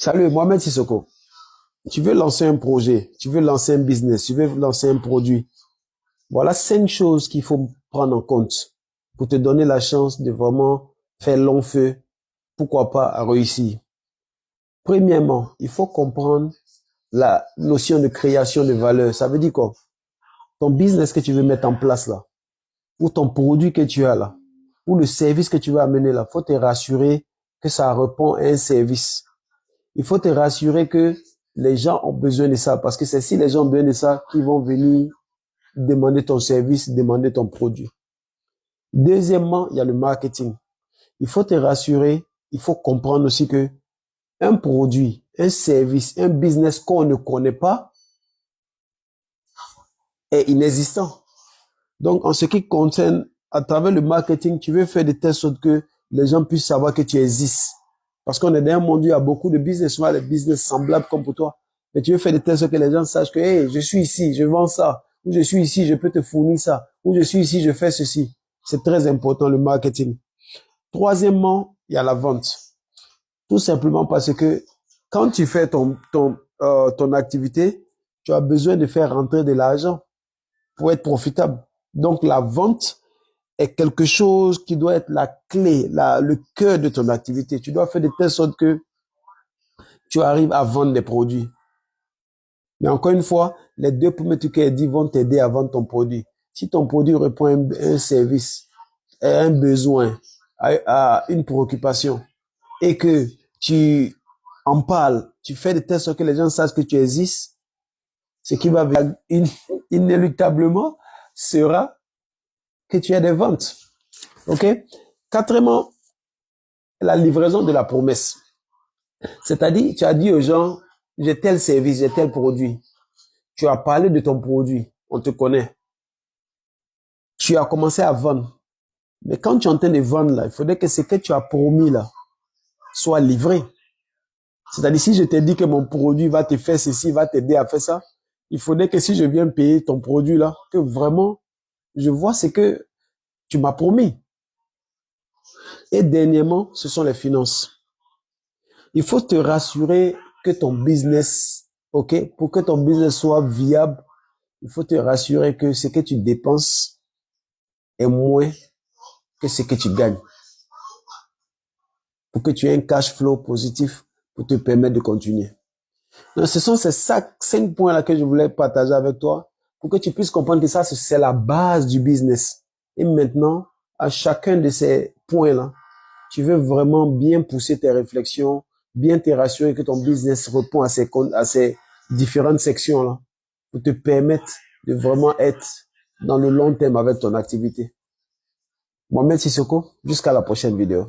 Salut, Mohamed Sissoko. Tu veux lancer un projet, tu veux lancer un business, tu veux lancer un produit. Voilà 5 choses qu'il faut prendre en compte pour te donner la chance de vraiment faire long feu, pourquoi pas à réussir. Premièrement, il faut comprendre la notion de création de valeur. Ça veut dire quoi? Ton business que tu veux mettre en place là, ou ton produit que tu as là, ou le service que tu veux amener là, faut te rassurer que ça répond à un service. Il faut te rassurer que les gens ont besoin de ça, parce que c'est si les gens ont besoin de ça qu'ils vont venir demander ton service, demander ton produit. Deuxièmement, il y a le marketing. Il faut te rassurer, il faut comprendre aussi que un produit, un service, un business qu'on ne connaît pas est inexistant. Donc, en ce qui concerne, à travers le marketing, tu veux faire de telle sorte que les gens puissent savoir que tu existes. Parce qu'on est dans un monde où il y a beaucoup de business, soit des business semblables comme pour toi. Mais tu veux faire de telle sorte que les gens sachent que, hey, je suis ici, je vends ça. Ou je suis ici, je peux te fournir ça. Ou je suis ici, je fais ceci. C'est très important, le marketing. Troisièmement, il y a la vente. Tout simplement parce que quand tu fais ton activité, tu as besoin de faire rentrer de l'argent pour être profitable. Donc, la vente est quelque chose qui doit être la clé, le cœur de ton activité. Tu dois faire de telle sorte que tu arrives à vendre des produits. Mais encore une fois, les deux premiers trucs qu'elle dit vont t'aider à vendre ton produit. Si ton produit répond à un service, à un besoin, à une préoccupation, et que tu en parles, tu fais de telle sorte que les gens sachent que tu existes, ce qui va venir inéluctablement sera que tu as des ventes. OK? Quatrièmement, la livraison de la promesse. C'est-à-dire, tu as dit aux gens, j'ai tel service, j'ai tel produit. Tu as parlé de ton produit, on te connaît. Tu as commencé à vendre. Mais quand tu es en train de vendre là, il faudrait que ce que tu as promis là soit livré. C'est-à-dire, si je te dis que mon produit va te faire ceci, va t'aider à faire ça, il faudrait que si je viens payer ton produit là, que vraiment, je vois ce que tu m'as promis. Et dernièrement, ce sont les finances. Il faut te rassurer que ton business, OK, pour que ton business soit viable, il faut te rassurer que ce que tu dépenses est moins que ce que tu gagnes. Pour que tu aies un cash flow positif pour te permettre de continuer. Donc, ce sont ces 5 points-là que je voulais partager avec toi pour que tu puisses comprendre que ça, c'est la base du business. Et maintenant, à chacun de ces points-là, tu veux vraiment bien pousser tes réflexions, bien te rassurer que ton business répond à ces différentes sections-là pour te permettre de vraiment être dans le long terme avec ton activité. Mohamed Sissoko, jusqu'à la prochaine vidéo.